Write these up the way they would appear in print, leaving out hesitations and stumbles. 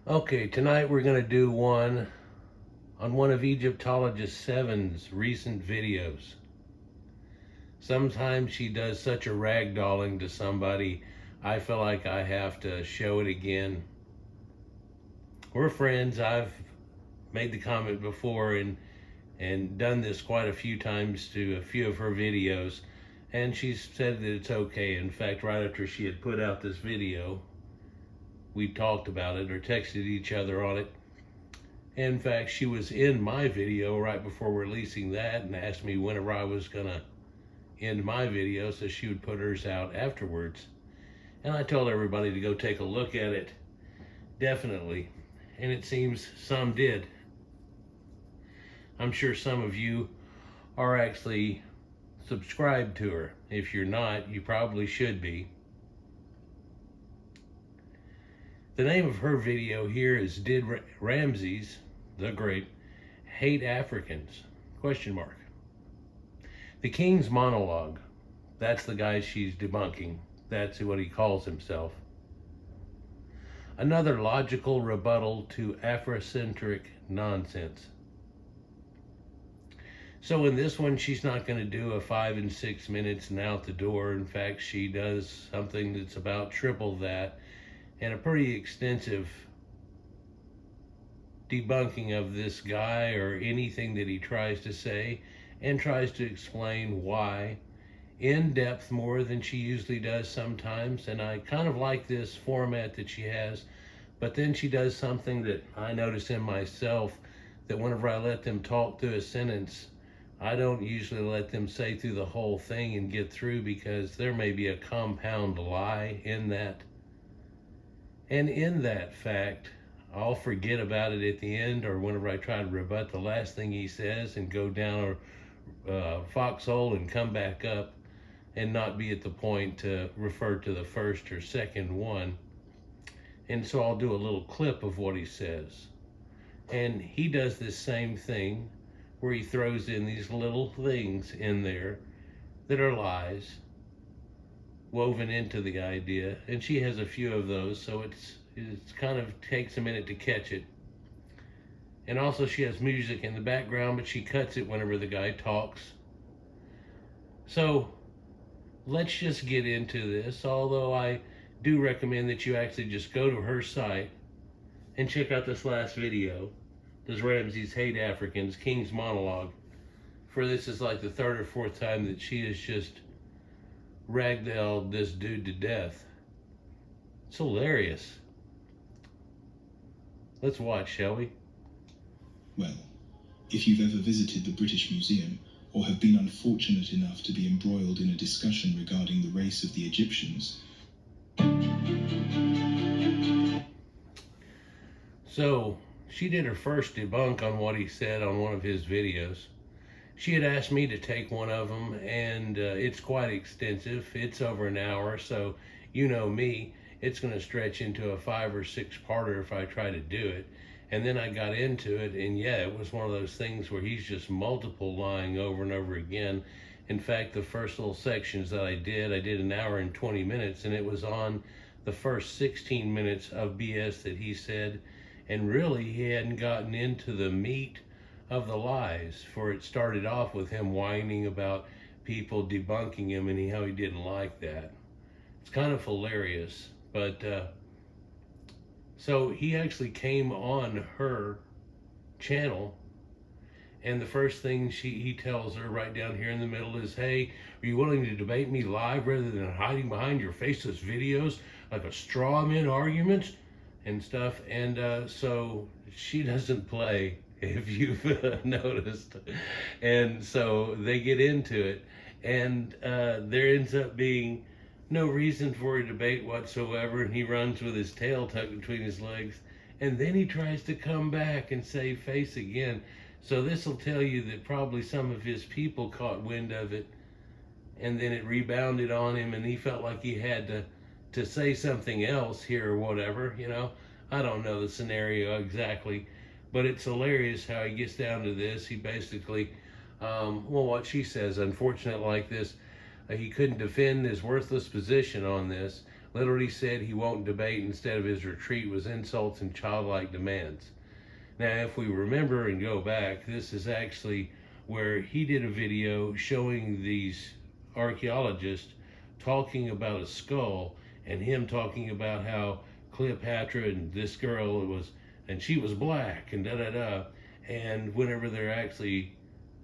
Okay, tonight we're going to do one on one of Egyptologist 7's recent videos. Sometimes she does such a ragdolling to somebody, I feel like I have to show it again. We're friends. I've made the comment before and done this quite a few times to a few of her videos, and she's said that it's okay. In fact, right after she had put out this video, we talked about it or texted each other on it. In fact, she was in my video right before releasing that and asked me whenever I was gonna end my video so she would put hers out afterwards. And I told everybody to go take a look at it, definitely. And it seems some did. I'm sure some of you are actually subscribed to her. If you're not, you probably should be. The name of her video here is Did Ramses the Great Hate Africans? Question mark. The King's Monologue. That's the guy she's debunking. That's what he calls himself. Another logical rebuttal to Afrocentric nonsense. So in this one, she's not going to do a 5 and 6 minutes and out the door. In fact, she does something that's about triple that, and a pretty extensive debunking of this guy or anything that he tries to say, and tries to explain why in depth more than she usually does sometimes. And I kind of like this format that she has, but then she does something that I notice in myself, that whenever I let them talk through a sentence, I don't usually let them say through the whole thing and get through, because there may be a compound lie in that. And in that fact, I'll forget about it at the end, or whenever I try to rebut the last thing he says and go down a foxhole and come back up and not be at the point to refer to the first or second one. And so I'll do a little clip of what he says. And he does this same thing where he throws in these little things in there that are lies woven into the idea, and she has a few of those, so it's kind of takes a minute to catch it. And also she has music in the background, but she cuts it whenever the guy talks. So let's just get into this, although I do recommend that you actually just go to her site and check out this last video. Does Ramses Hate Africans? King's Monologue. For this is like the third or fourth time that she has just ragdolled this dude to death. It's hilarious. Let's watch, shall we? Well, if you've ever visited the British Museum, or have been unfortunate enough to be embroiled in a discussion regarding the race of the Egyptians. So, she did her first debunk on what he said on one of his videos. She had asked me to take one of them, and it's quite extensive. It's over an hour, so you know me, it's going to stretch into a 5 or 6 parter if I try to do it. And then I got into it, and yeah, it was one of those things where he's just multiple lying over and over again. In fact, the first little sections that I did an hour and 20 minutes, and it was on the first 16 minutes of BS that he said, and really he hadn't gotten into the meat of the lies, for it started off with him whining about people debunking him and how he didn't like that. It's kind of hilarious, but so he actually came on her channel, and the first thing he tells her right down here in the middle is, hey, are you willing to debate me live rather than hiding behind your faceless videos like a straw man argument and stuff? And so she doesn't play, if you've noticed. And so they get into it, and there ends up being no reason for a debate whatsoever, and he runs with his tail tucked between his legs, and then he tries to come back and save face again. So this will tell you that probably some of his people caught wind of it, and then it rebounded on him, and he felt like he had to say something else here or whatever, you know. I don't know the scenario exactly, but it's hilarious how he gets down to this. He basically, well, what she says, unfortunate like this, he couldn't defend his worthless position on this. literally said he won't debate. Instead of his retreat was insults and childlike demands. Now, if we remember and go back, this is actually where he did a video showing these archaeologists talking about a skull, and him talking about how Cleopatra and this girl was, and she was black, and da-da-da. And whenever they're actually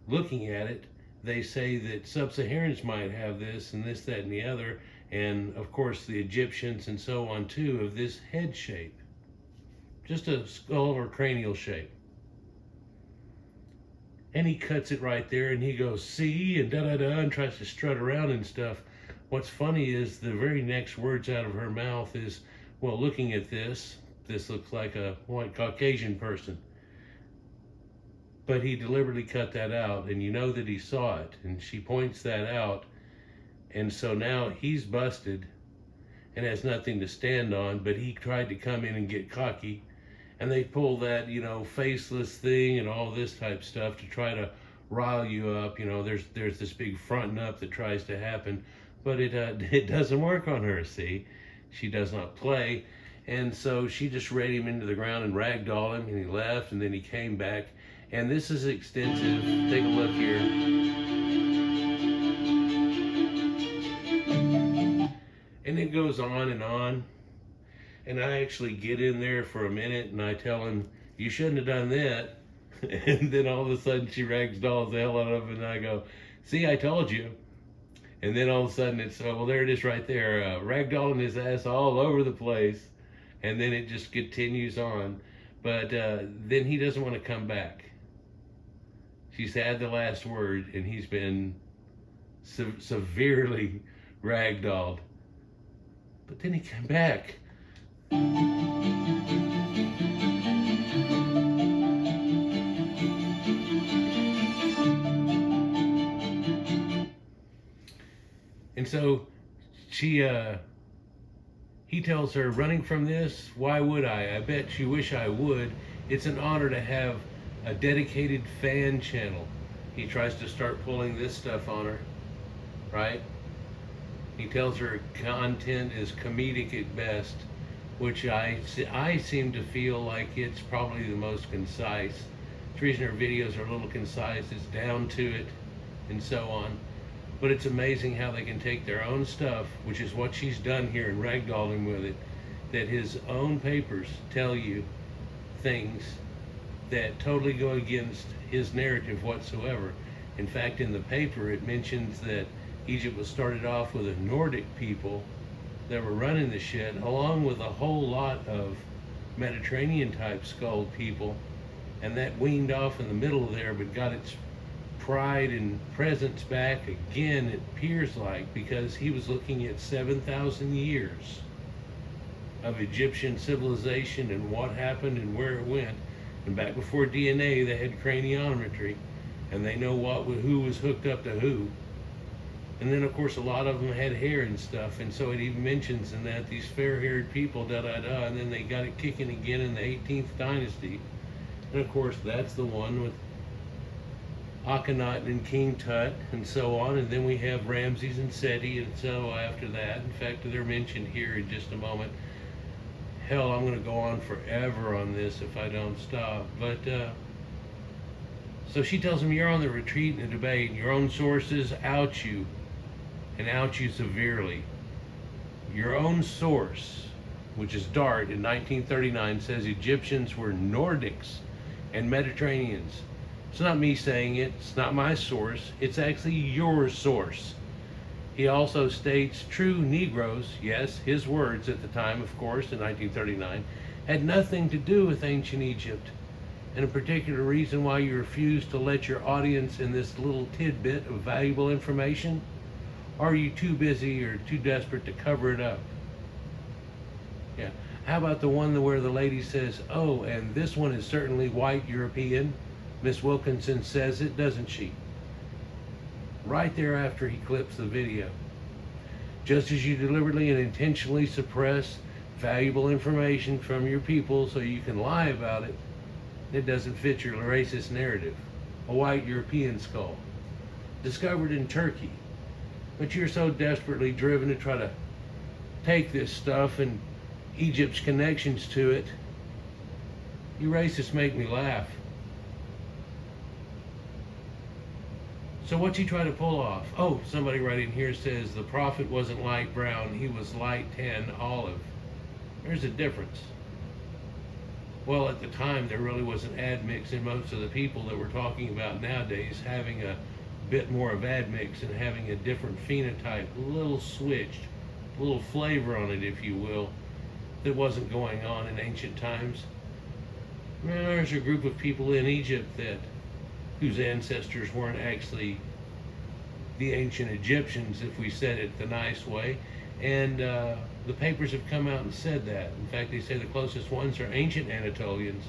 looking at it, they say that sub-Saharans might have this, and this, that, and the other. And of course, the Egyptians and so on too, of this head shape. Just a skull or cranial shape. And he cuts it right there, and he goes, see, and da-da-da, and tries to strut around and stuff. What's funny is the very next words out of her mouth is, well, looking at this looks like a white Caucasian person. But he deliberately cut that out, and you know that he saw it, and she points that out. And so now he's busted and has nothing to stand on, but he tried to come in and get cocky. And they pull that, faceless thing and all this type stuff to try to rile you up. There's this big fronting up that tries to happen, but it doesn't work on her, see? She does not play. And so she just read him into the ground and ragdolled him, and he left, and then he came back. And this is extensive. Take a look here. And it goes on and on. And I actually get in there for a minute and I tell him, you shouldn't have done that. And then all of a sudden she ragdolls the hell out of him, and I go, see, I told you. And then all of a sudden it's, oh, well, there it is right there, ragdolling his ass all over the place. And then it just continues on. But then he doesn't want to come back. She's had the last word, and he's been severely ragdolled. But then he came back. And so he tells her, running from this, why would I? I bet you wish I would. It's an honor to have a dedicated fan channel. He tries to start pulling this stuff on her, right? He tells her content is comedic at best, which I seem to feel like it's probably the most concise. The reason her videos are a little concise, it's down to it, and so on. But it's amazing how they can take their own stuff, which is what she's done here and ragdolled him with it, that his own papers tell you things that totally go against his narrative whatsoever. In fact, in the paper, it mentions that Egypt was started off with a Nordic people that were running the shit, along with a whole lot of Mediterranean type skulled people, and that weaned off in the middle there, but got its pride and presence back again, it appears like, because he was looking at 7,000 years of Egyptian civilization and what happened and where it went. And back before DNA, they had craniometry, and they know who was hooked up to who. And then, of course, a lot of them had hair and stuff, and so it even mentions in that these fair-haired people, da-da-da, and then they got it kicking again in the 18th dynasty. And, of course, that's the one with Akenatens and King Tut, and so on. And then we have Ramses and Seti, and so after that. In fact, they're mentioned here in just a moment. Hell, I'm going to go on forever on this if I don't stop. But, so she tells him, you're on the retreat and the debate, and your own sources out you, and out you severely. Your own source, which is Dart in 1939, says Egyptians were Nordics and Mediterraneans. It's not me saying it, it's not my source, it's actually your source. He also states true Negroes, yes, his words at the time, of course, in 1939, had nothing to do with ancient Egypt. And a particular reason why you refuse to let your audience in this little tidbit of valuable information? Or are you too busy or too desperate to cover it up? Yeah. How about the one where the lady says, oh, and this one is certainly Whyte European? Miss Wilkinson says it, doesn't she? Right there after he clips the video. Just as you deliberately and intentionally suppress valuable information from your people so you can lie about it, it doesn't fit your racist narrative. A Whyte European skull, discovered in Turkey. But you're so desperately driven to try to take this stuff and Egypt's connections to it. You racists make me laugh. So what's he trying to pull off? Oh, somebody right in here says the prophet wasn't light brown, he was light tan olive. There's a difference. Well, at the time, there really was an admix in most of the people that we're talking about nowadays having a bit more of admix and having a different phenotype, a little switched, a little flavor on it, if you will, that wasn't going on in ancient times. There's a group of people in Egypt whose ancestors weren't actually the ancient Egyptians, if we said it the nice way, and the papers have come out and said that. In fact, they say the closest ones are ancient Anatolians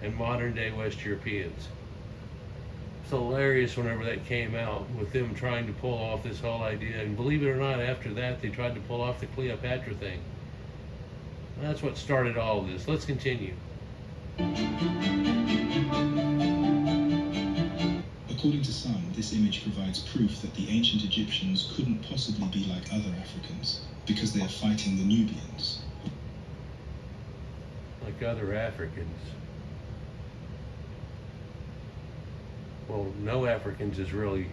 and modern day West Europeans. It's hilarious whenever that came out, with them trying to pull off this whole idea, and believe it or not, after that they tried to pull off the Cleopatra thing. That's what started all of this. Let's continue. According to some, this image provides proof that the ancient Egyptians couldn't possibly be like other Africans, because they are fighting the Nubians. Like other Africans. Well, no Africans is really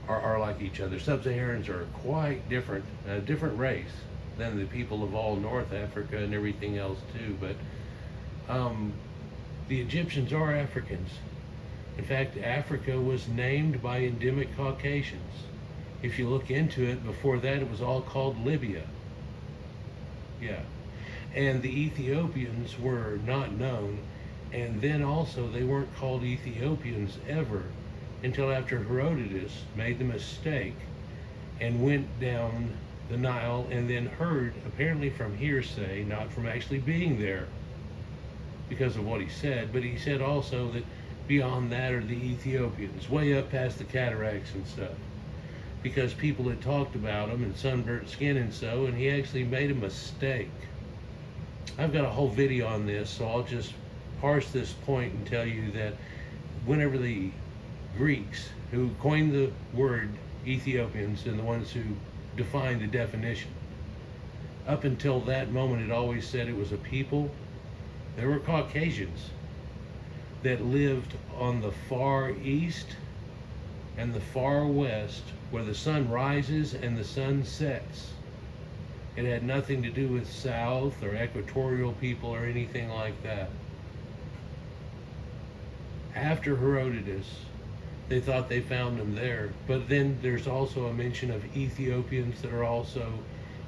are like each other. Sub-Saharans are quite different, a different race than the people of all North Africa and everything else too. But the Egyptians are Africans. In fact, Africa was named by endemic Caucasians. If you look into it, before that it was all called Libya. Yeah. And the Ethiopians were not known, and then also they weren't called Ethiopians ever until after Herodotus made the mistake and went down the Nile and then heard, apparently from hearsay, not from actually being there because of what he said, but he said also that beyond that are the Ethiopians, way up past the cataracts and stuff, because people had talked about them and sunburnt skin and so, and he actually made a mistake. I've got a whole video on this, so I'll just parse this point and tell you that whenever the Greeks, who coined the word Ethiopians and the ones who defined the definition, up until that moment it always said it was a people. There were Caucasians that lived on the far east and the far west, where the sun rises and the sun sets. It had nothing to do with south or equatorial people or anything like that. After Herodotus, they thought they found them there, but then there's also a mention of Ethiopians that are also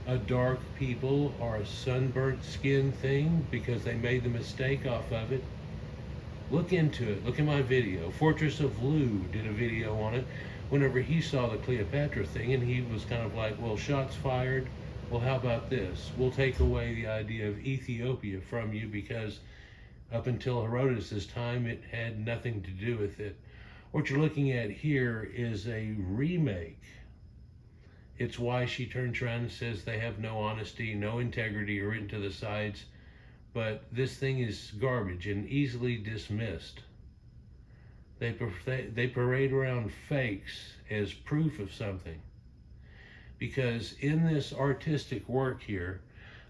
a dark people or a sunburnt skin thing because they made the mistake off of it. Look into it. Look at my video. Fortress of Loo did a video on it whenever he saw the Cleopatra thing, and he was kind of like, well, shots fired. Well, how about this? We'll take away the idea of Ethiopia from you because up until Herodotus' time, it had nothing to do with it. What you're looking at here is a remake. It's why she turns around and says they have no honesty, no integrity, or written to the sides. But this thing is garbage and easily dismissed. They parade around fakes as proof of something. Because in this artistic work here,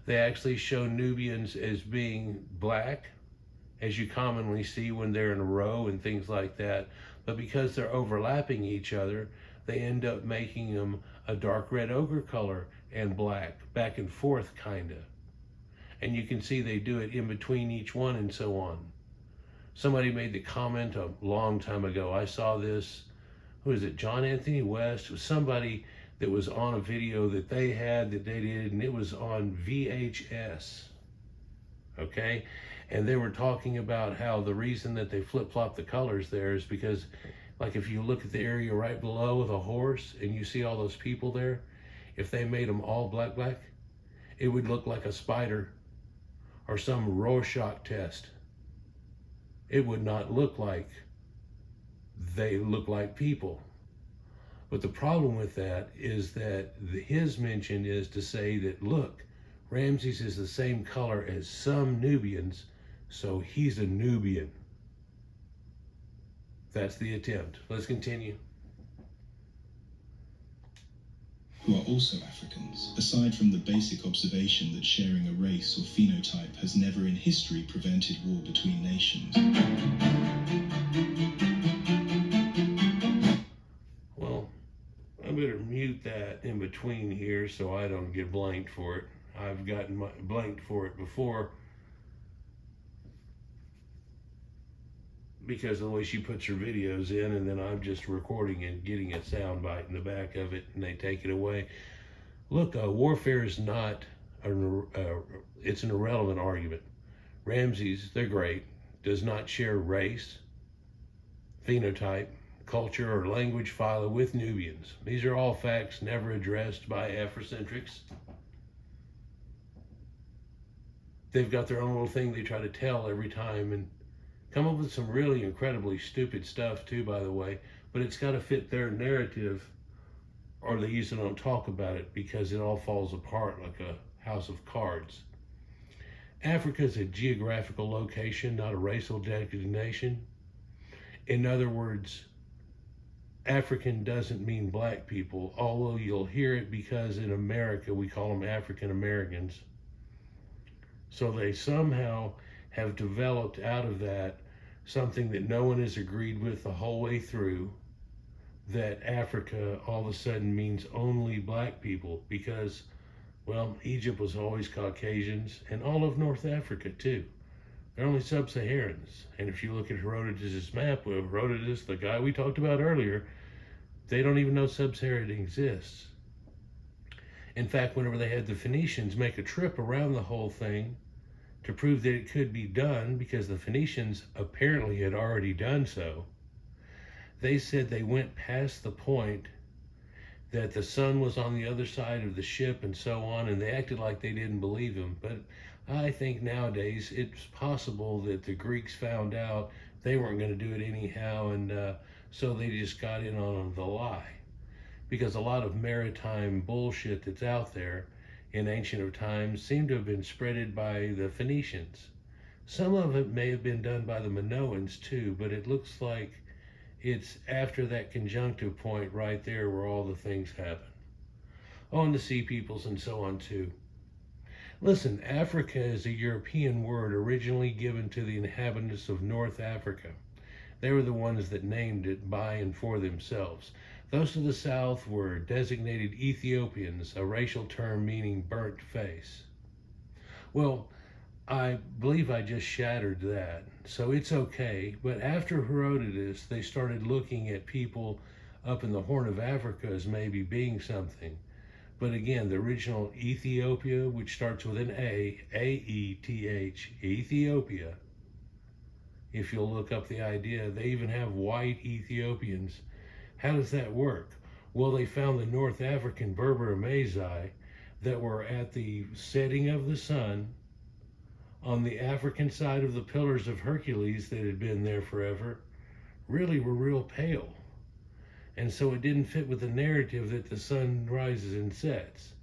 they actually show Nubians as being black, as you commonly see when they're in a row and things like that. But because they're overlapping each other, they end up making them a dark red ochre color and black, back and forth kinda. And you can see they do it in between each one and so on. Somebody made the comment a long time ago. I saw this, who is it, John Anthony West? It was somebody that was on a video that they had that they did, and it was on VHS, okay? And they were talking about how the reason that they flip-flop the colors there is because, like, if you look at the area right below the horse and you see all those people there, if they made them all black, it would look like a spider or some Rorschach test. It would not look like they look like people. But the problem with that is that his mention is to say that, look, Ramses is the same color as some Nubians, so he's a Nubian. That's the attempt. Let's continue. who are also Africans, aside from the basic observation that sharing a race or phenotype has never in history prevented war between nations. Well, I better mute that in between here so I don't get blanked for it. I've gotten blanked for it before because of the way she puts her videos in, and then I'm just recording and getting a sound bite in the back of it, and they take it away. Look, warfare is not, it's an irrelevant argument. Ramses, they're great, does not share race, phenotype, culture, or language phyla with Nubians. These are all facts never addressed by Afrocentrics. They've got their own little thing they try to tell every time, and come up with some really incredibly stupid stuff too, by the way, but it's got to fit their narrative, or they usually don't talk about it because it all falls apart like a house of cards. Africa is a geographical location, not a racial designation. In other words, African doesn't mean black people, although you'll hear it because in America we call them African Americans. So they somehow have developed out of that something that no one has agreed with the whole way through, that Africa all of a sudden means only black people because, well, Egypt was always Caucasians, and all of North Africa too. They're only sub-Saharans. And if you look at Herodotus' map, Herodotus, the guy we talked about earlier, they don't even know sub-Saharan exists. In fact, whenever they had the Phoenicians make a trip around the whole thing to prove that it could be done, because the Phoenicians apparently had already done so, they said they went past the point that the sun was on the other side of the ship and so on, and they acted like they didn't believe him. But I think nowadays it's possible that the Greeks found out they weren't going to do it anyhow, and so they just got in on the lie. Because a lot of maritime bullshit that's out there in ancient times seemed to have been spreaded by the Phoenicians. Some of it may have been done by the Minoans too, but it looks like it's after that conjunctive point right there where all the things happen. Oh, and the sea peoples and so on too. Listen, Africa is a European word originally given to the inhabitants of North Africa. They were the ones that named it by and for themselves. Those to the south were designated Ethiopians, a racial term meaning burnt face. Well, I believe I just shattered that, so it's okay. But after Herodotus, they started looking at people up in the Horn of Africa as maybe being something. But again, the original Ethiopia, which starts with an A, A-E-T-H, Ethiopia. If you'll look up the idea, they even have white Ethiopians. How does that work? Well, they found the North African Berber Amazigh that were at the setting of the sun on the African side of the Pillars of Hercules that had been there forever, really were real pale. And so it didn't fit with the narrative that the sun rises and sets.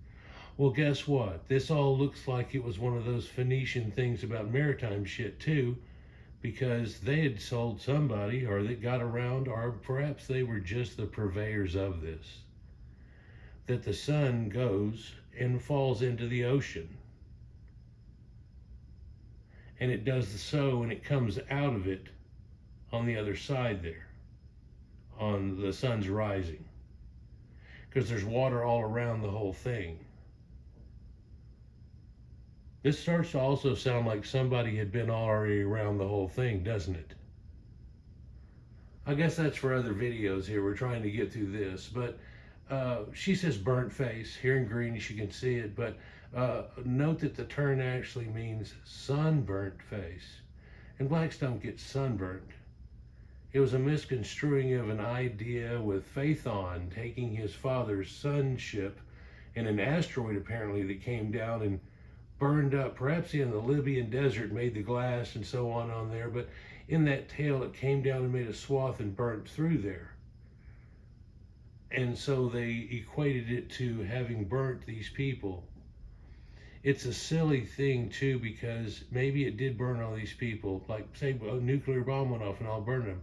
Well, guess what? This all looks like it was one of those Phoenician things about maritime shit too, because they had sold somebody, or that got around, or perhaps they were just the purveyors of this, that the sun goes and falls into the ocean. And it does so, and it comes out of it on the other side there, on the sun's rising, because there's water all around the whole thing. This starts to also sound like somebody had been already around the whole thing, doesn't it? I guess that's for other videos here. We're trying to get through this, but she says burnt face. Here in greenish you can see it, but note that the term actually means sunburnt face. And blacks don't get sunburnt. It was a misconstruing of an idea with Phaethon taking his father's sunship in an asteroid apparently that came down and burned up, perhaps in the Libyan desert, made the glass and so on there, but in that tail it came down and made a swath and burnt through there. And so they equated it to having burnt these people. It's a silly thing too, because maybe it did burn all these people, like say a nuclear bomb went off and all burned them.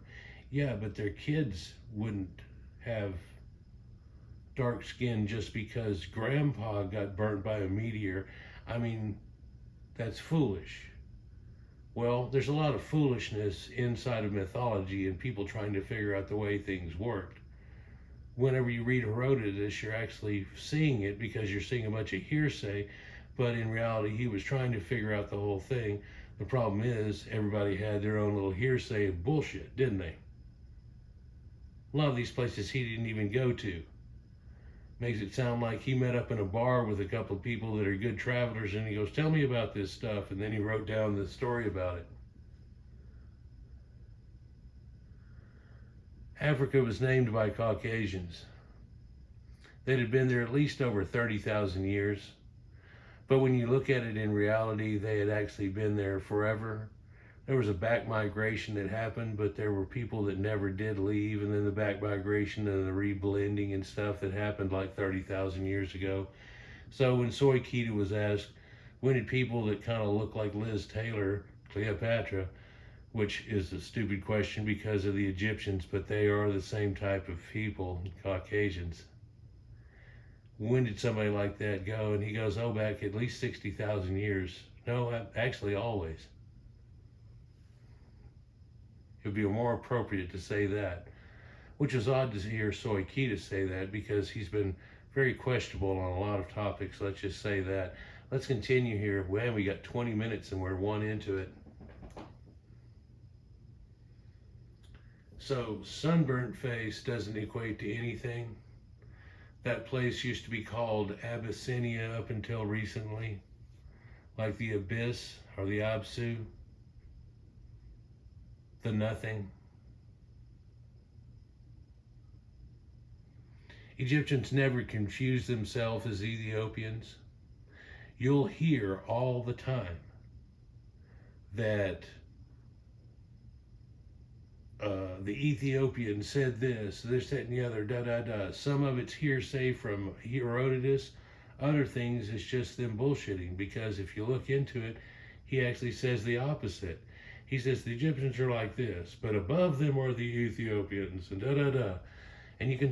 Yeah, but their kids wouldn't have dark skin just because grandpa got burnt by a meteor. I mean, that's foolish. Well, there's a lot of foolishness inside of mythology and people trying to figure out the way things worked. Whenever you read Herodotus, you're actually seeing it because you're seeing a bunch of hearsay, but in reality, he was trying to figure out the whole thing. The problem is, everybody had their own little hearsay of bullshit, didn't they? A lot of these places he didn't even go to. Makes it sound like he met up in a bar with a couple of people that are good travelers, and he goes, tell me about this stuff, and then he wrote down the story about it. Africa was named by Caucasians. That had been there at least over 30,000 years. But when you look at it in reality, they had actually been there forever. There was a back migration that happened, but there were people that never did leave, and then the back migration and the reblending and stuff that happened like 30,000 years ago. So when Soy Kita was asked, when did people that kind of look like Liz Taylor, Cleopatra, which is a stupid question because of the Egyptians, but they are the same type of people, Caucasians. When did somebody like that go? And he goes, oh, back at least 60,000 years. No, actually always. It would be more appropriate to say that, which is odd to hear Soy Kita say that because he's been very questionable on a lot of topics. Let's just say that. Let's continue here. Man, we got 20 minutes and we're one into it. So sunburnt face doesn't equate to anything. That place used to be called Abyssinia up until recently, like the Abyss or the Absu, the nothing. Egyptians never confused themselves as Ethiopians. You'll hear all the time that the Ethiopian said this, that, and the other, da. Some of it's hearsay from Herodotus. Other things is just them bullshitting, because if you look into it, he actually says the opposite. He says the Egyptians are like this, but above them are the Ethiopians, and da. And you can